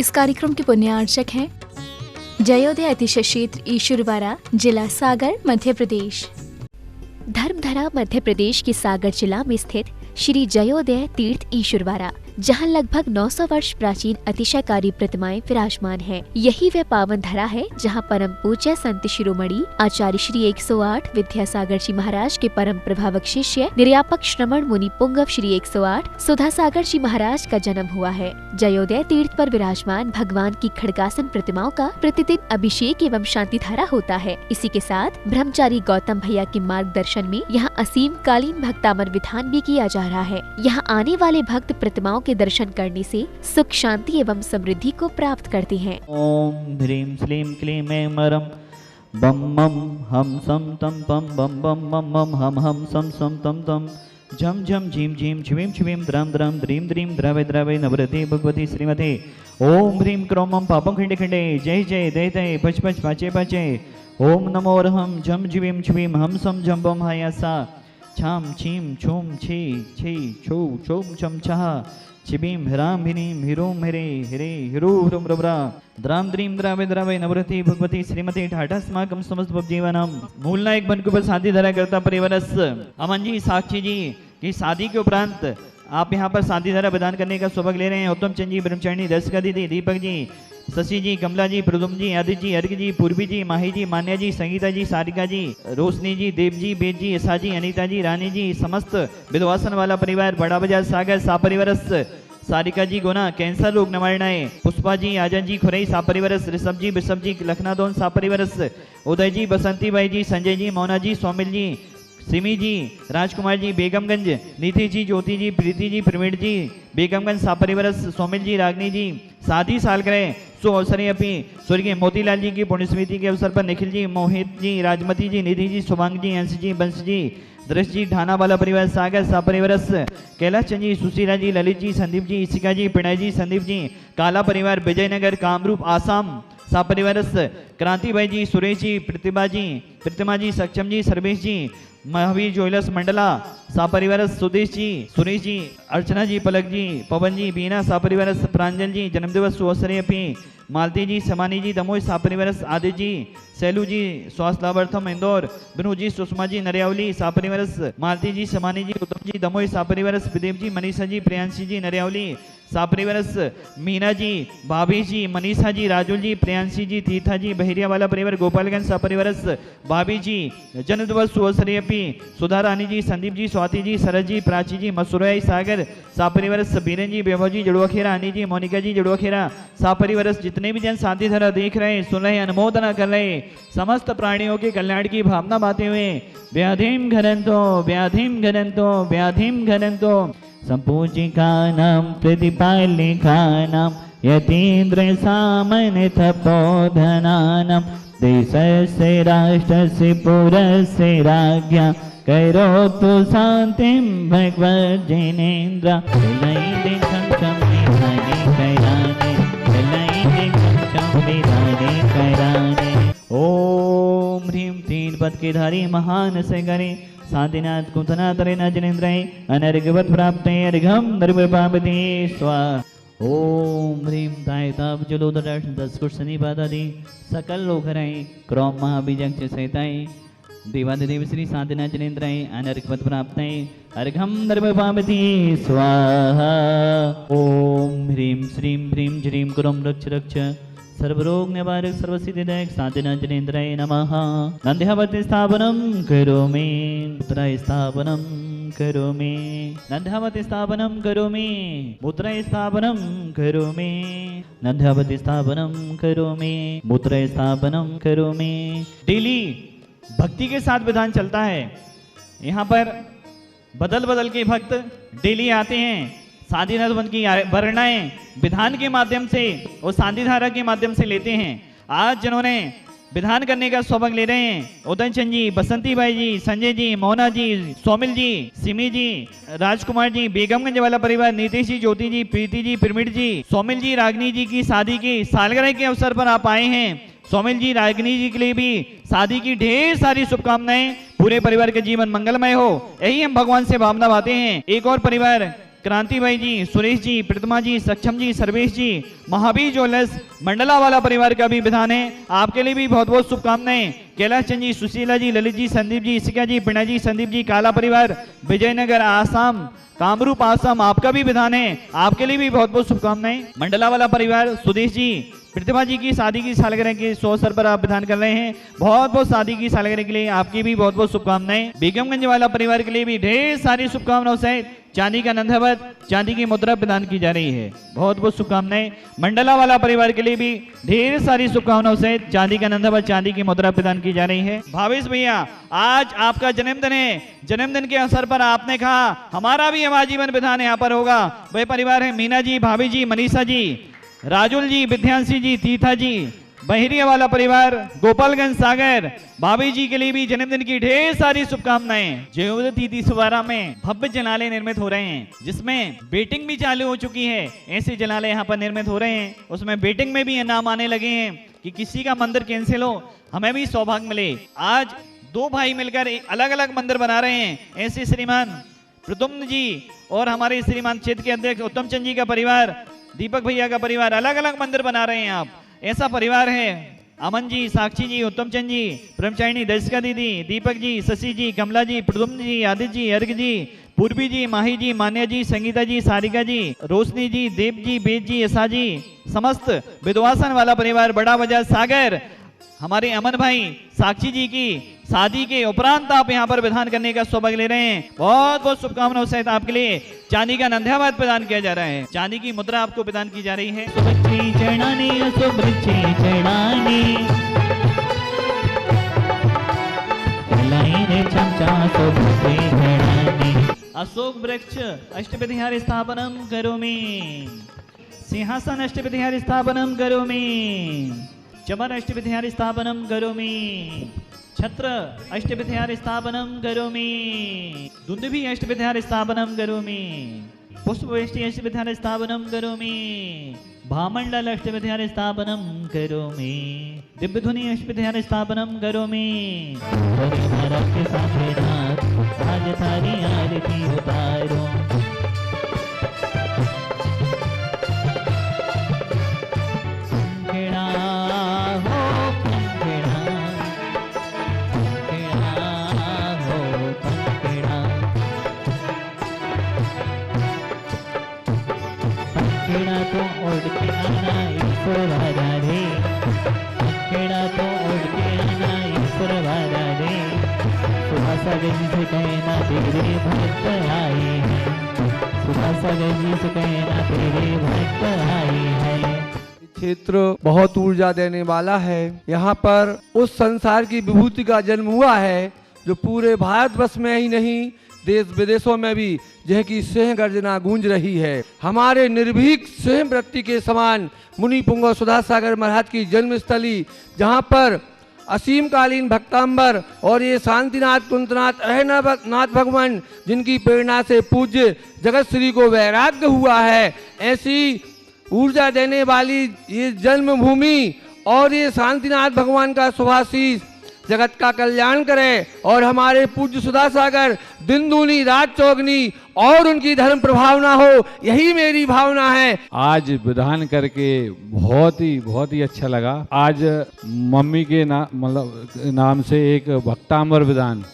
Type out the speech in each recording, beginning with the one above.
इस कार्यक्रम के पुण्यार्चक हैं जयोदय अतिशय क्षेत्र ईश्वरवाड़ा, जिला सागर, मध्य प्रदेश। धर्मधरा मध्य प्रदेश के सागर जिला में स्थित श्री जयोदय तीर्थ ईश्वरवाड़ा, जहां लगभग 900 वर्ष प्राचीन अतिशयकारी प्रतिमाएं विराजमान हैं। यही वह पावन धरा है जहां परम पूज्य संत शिरोमणि आचार्य श्री 108 विद्यासागर जी महाराज के परम प्रभावक शिष्य निर्यापक श्रमण मुनि पुंगव श्री 108 सुधासागर जी महाराज का जन्म हुआ है। जयोदय तीर्थ पर विराजमान भगवान की खड़गासन प्रतिमाओं का प्रतिदिन अभिषेक एवं शांति धारा होता है। इसी के साथ ब्रह्मचारी गौतम भैया के मार्गदर्शन में यहाँ असीम कालीन भक्तामर विधान भी किया जा रहा है। यहाँ आने वाले भक्त प्रतिमाओं के दर्शन करने से सुख, शांति एवं समृद्धि को प्राप्त करते हैं। ओम ह्रीं श्लीं क्लीं ऐं मरं बम मम हम सम तम पम बम बम मम मम हम सम सम तम तम झम झम झीम झीम छिवीं छिवीं द्रम द्रम द्रीं द्रीं द्रवे द्रवे नवरते भगवती श्रीमते ओम ह्रीं क्रोम मम पापं खंडे खंडे जय जय दय दय पच पच पाचे पाचे ओम नमो रहम झम झीवीं छिवीं हम सम झम बम हायासा छाम छीम छूम छी छी छू छूम छम छहा छिबीम हिराम हिरीम हिरोम हिरे हिरे हिरो ह्रुम रब्रा द्राम द्रीम द्रावे द्रावे नवरती भगवती श्रीमती ठाठा स्माकम समस्त जीवनम मूलना एक बन के ऊपर शादी धरा करता परिवारस अमन जी, साक्षी जी की शादी के उपरांत आप यहाँ पर शादी धारा प्रदान करने का सौभाग्य ले रहे हैं। उत्तम चंद जी, ब्रह्मचारिणी, दर्शका दीदी, दीपक जी, शशि जी, कमला जी, प्रदुम जी, आदित्य जी, अर्घ जी, पूर्वी जी, माही जी, मान्या जी, संगीता जी, सारिका जी, रोशनी जी, देव जी, बेद जी, यशा जी, अनीता जी, रानी जी, समस्त विधवासन वाला परिवार, बड़ा बाजार सागर सापरिवारस, सारिका जी गोना कैंसर रोग निवारणाएं, पुष्पा जी, आजन जी, खुरई सापरिवारस, ऋषभ जी, बिशप जी, लखनादोन सापरिवारस, उदय जी, बसंती बाई जी, संजय जी, मोना जी, सौमिल जी, सिमी जी, राजकुमार जी, बेगमगंज, नीति जी, ज्योति जी, प्रीति जी, प्रवीण जी, बेगमगंज सापरिवारस, सौमिल जी, रागनी जी, शादी सालगिरह सो अवसरे अपनी स्वर्गीय मोतीलाल जी की पुण्यस्मृति के अवसर पर निखिल जी, मोहित जी, राजमती जी, निधि जी, शुभांग जी, अंश जी, बंश जी, दृश जी, ढाना वाला परिवार सागर सापरिवारस, कैलाश चंद जी, सुशीला जी, ललित जी, संदीप जी, इशिका जी, पिणाई जी, संदीप जी, काला परिवार विजयनगर कामरूप आसाम सापरिवारस, क्रांति भाई जी, सुरेश जी, प्रतिमा जी, सक्षम जी, सर्वेश जी, महावीर ज्वेलर्स मंडला सापरिवारस, सुदेश जी, अर्चना जी, पलक जी, पवन जी, बीना सापरिवारस, प्रांजल जी, जन्मदिवस सुअवसरे अपनी मालती जी, समानी जी, दमोई सापरिवारस, आदित्य जी, सैलू जी, स्वास्थ्य लाभार्थम इंदौर, बिनु जी, सुषमा जी, नरियावली सापरिवारस, मालती जी, समानी जी, उत्तम जी, दमोई सापरिवारस, विदेव जी, मनीषा जी, प्रियांशी जी, नरियावली सापरिवारस, मीना जी, भाभी जी, मनीषा जी, राजुल जी, प्रियांशी जी, तीर्था जी, बहरिया वाला परिवार गोपालगंज सापरिवारस, भाभी जी, जन्मदिवस सुअवसरे अपनी सुधा रानी जी, संदीप जी, स्वाति जी, सरज जी, प्राची जी, मसुराई सागर सापरिवारस, बीरन जी, वैभव जी, जुड़वाखेरा, अनी जी, मोनिका जी, जुड़वाखेरा सापरिवारस, जितने भी जन शादी धारा देख रहे, सुन रहे, अनुमोदना कर रहे, समस्त प्राणियों के कल्याण की भावना बाते हुए व्याधिम घनंतो व्याधिम घनंतो व्याधिम घनंतो संपूजिकानां प्रतिपालिकानां यतीन्द्र सामन्य तपोधनानां देशस्य राष्ट्रस्य पुरस्य राज्ञा करोतु शान्तिं भगवज्जिनेन्द्र ओम ह्रीं तीन पद के धारी महान से गणे शांतिनाथ कुंतनातरे न जनेन्द्रय अनर्घवत प्राप्ते अर्घम नर्वपावती स्वा ओम ह्रीं ताय ताप जलोदर 10 कुश शनि पादादि सकल लोक हराय क्रौम महाबीजक सहिताय देवादिदेव श्री शांतिनाथ जनेन्द्रय अनर्घवत प्राप्ते अर्घम नर्वपावती स्वाहा ओम ह्रीं श्रीं ह्रीं ज्रीं कुरम रक्ष रक्ष सर्वरोग निवारक सर्वसिद्धिदायक शांतिनाथ जनेन्द्राय नमः। नंद्यावती स्थापनं करोमि पुत्राय स्थापनं करोमि नंद्यावती स्थापनं करोमि पुत्राय स्थापनं करोमि नंद्यावती स्थापनं करोमि पुत्राय स्थापनं करोमि। डेली भक्ति के साथ विधान चलता है। यहाँ पर बदल बदल के भक्त डेली आते हैं, शादीनाथ वन की वर्णाएं विधान के माध्यम से और शादी धारा के माध्यम से लेते हैं। आज जिन्होंने विधान करने का सौभाग्य ले रहे हैं उदय चंद जी, बसंती बाई जी, संजय जी, मोना जी, सौमिल जी, सिमी जी, राजकुमार जी, बेगमगंज वाला परिवार, नीतीश जी, ज्योति जी, प्रीति जी, प्रमिट जी, सौमिल जी, रागनी जी की शादी की सालगिरह के अवसर पर आप आए हैं। सौमिल जी, रागनी जी के लिए भी शादी की ढेर सारी शुभकामनाएं, पूरे परिवार के जीवन मंगलमय हो, यही हम भगवान से भावना बातें हैं। एक और परिवार क्रांति भाई जी, सुरेश जी, प्रतिमा जी, सक्षम जी, सर्वेश जी, महावीर ज्वेलर्स मंडला वाला परिवार का भी विधान है, आपके लिए भी बहुत बहुत शुभकामनाएं। कैलाश चंद जी, सुशीला जी, ललित जी, संदीप जी, इसिका जी, पिना जी, संदीप जी, काला परिवार विजयनगर आसाम, कामरूप आसाम, आपका भी विधान है, आपके लिए भी बहुत बहुत शुभकामनाएं। मंडला वाला परिवार, सुदेश जी, प्रतिभा जी की शादी की सालगिरह के शुभ अवसर पर आप विधान कर रहे हैं, बहुत बहुत शादी की सालगिरह के लिए आपकी भी बहुत बहुत शुभकामनाएं। बेगमगंज वाला परिवार के लिए भी ढेर सारी शुभकामनाओं सहित चांदी का नंदावत, चांदी की मुद्रा प्रदान की जा रही है, बहुत बहुत शुभकामनाएं। मंडला वाला परिवार के लिए भी ढेर सारी शुभकामनाओं सहित चांदी का नंदावत, चांदी की मुद्रा प्रदान की जा रही है। भावेश भैया, आज आपका जन्मदिन है, जन्मदिन के अवसर पर आपने कहा हमारा भी आजीवन विधान यहाँ पर होगा। वह परिवार है मीना जी, भाभी जी, मनीषा जी, राजुल जी, विद्यांशी जी, तीथा जी, बहरिया वाला परिवार, गोपालगंज सागर, भाभी जी के लिए भी जन्मदिन की ढेर सारी शुभकामनाएं। जयोदय तिथि सुवारा में भव्य जनाले निर्मित हो रहे हैं, जिसमें बेटिंग भी चालू हो चुकी है। ऐसे जनाले यहाँ पर निर्मित हो रहे हैं, उसमें बेटिंग में भी इनाम आने लगे हैं कि किसी का मंदिर कैंसिल हो, हमें भी सौभाग्य मिले। आज दो भाई मिलकर अलग अलग मंदिर बना रहे हैं। ऐसे श्रीमान प्रद्युम्न जी और हमारे श्रीमान क्षेत्र के अध्यक्ष उत्तम चंद जी का परिवार, दीपक भैया का परिवार अलग अलग मंदिर बना रहे हैं। आप ऐसा परिवार है अमन जी, साक्षी जी, उत्तम चंद जी, ब्रह्मचारिणी दर्शिका दीदी, दीपक जी, शशि जी, कमला जी, प्रद्युम्न जी, आदित्य जी, अर्घ जी, पूर्वी जी, माही जी, मान्या जी, संगीता जी, सारिका जी, रोशनी जी, देव जी, बेद जी, यशा जी, समस्त विधवासन वाला परिवार, बड़ा बाजार सागर, हमारे अमन भाई साक्षी जी की शादी के उपरांत आप यहाँ पर विधान करने का सौभाग्य ले रहे हैं। बहुत बहुत शुभकामनाओं सहित आपके लिए चांदी का नंदावत प्रदान किया जा रहा है, चांदी की मुद्रा आपको प्रदान की जा रही है। अशोक वृक्ष अष्टविधार स्थापनम करोमि, सिंहासन अष्टविधार स्थापनम करोमि, चमर अष्टविधार स्थापनम करोमि, छत्र अष्टविधार स्थापनम करोमि, दुंदुभि अष्टविधार स्थापनम करोमि, पुष्पवेष्टि अष्टविधार स्थापनम करोमि, भामंडल अष्टविधार स्थापनम करोमि, दिव्यध्वनि अष्टविधार स्थापनम करोमि। भारत के साथ आज थारी आरती उतारो, तो उड़ के आना ईश्वर वादा रे, खेड़ा तो उड़ के आना ईश्वर वादा रे, सुबह सागर जी से कहना तेरे भक्त आए हैं, सुबह सागर जी से कहना तेरे भक्त आए हैं। क्षेत्र बहुत ऊर्जा देने वाला है, यहाँ पर उस संसार की विभूति का जन्म हुआ है जो पूरे भारतवर्ष में ही नहीं देश विदेशों में भी जह की सिंह गर्जना गूंज रही है। हमारे निर्भीक सिंह वृत्ति के समान मुनि पुंगव सुधा सागर महाराज की जन्मस्थली, जहाँ पर असीम कालीन भक्तांबर और ये शांतिनाथ कुंतनाथ अहनाथ भगवान जिनकी प्रेरणा से पूज्य जगत श्री को वैराग्य हुआ है, ऐसी ऊर्जा देने वाली ये जन्मभूमि और ये शांतिनाथ भगवान का शुभाशीष जगत का कल्याण करे और हमारे पूज्य सुधा सागर दिन दूनी रात चौगनी और उनकी धर्म प्रभावना हो, यही मेरी भावना है। आज विधान करके बहुत ही अच्छा लगा। आज मम्मी के नाम से एक भक्तांबर विधान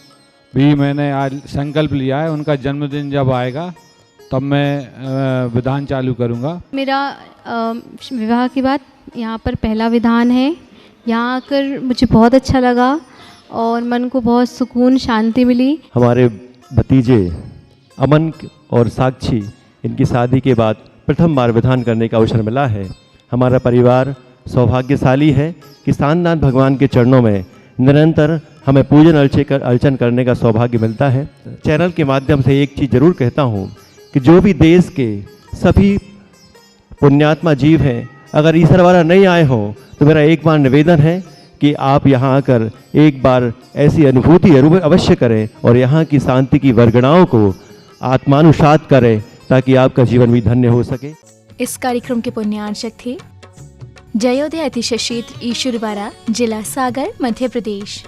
भी मैंने आज संकल्प लिया है, उनका जन्मदिन जब आएगा तब मैं विधान चालू करूँगा। मेरा विवाह के बाद यहाँ पर पहला विधान है, यहाँ आकर मुझे बहुत अच्छा लगा और मन को बहुत सुकून शांति मिली। हमारे भतीजे अमन और साक्षी, इनकी शादी के बाद प्रथम बार विधान करने का अवसर मिला है। हमारा परिवार सौभाग्यशाली है कि शांतिनाथ भगवान के चरणों में निरंतर हमें पूजन अर्चन करने का सौभाग्य मिलता है। चैनल के माध्यम से एक चीज़ जरूर कहता हूँ कि जो भी देश के सभी पुण्यात्मा जीव हैं, अगर ईश्वर वाला नहीं आए हों तो मेरा एक बार निवेदन है कि आप यहाँ आकर एक बार ऐसी अनुभूति अवश्य करें और यहाँ की शांति की वर्गणाओं को आत्मानुसात करें ताकि आपका जीवन भी धन्य हो सके। इस कार्यक्रम के पुण्यार्चक थे जयोदय अतिशय क्षेत्र ईश्वरवाड़ा, जिला सागर, मध्य प्रदेश।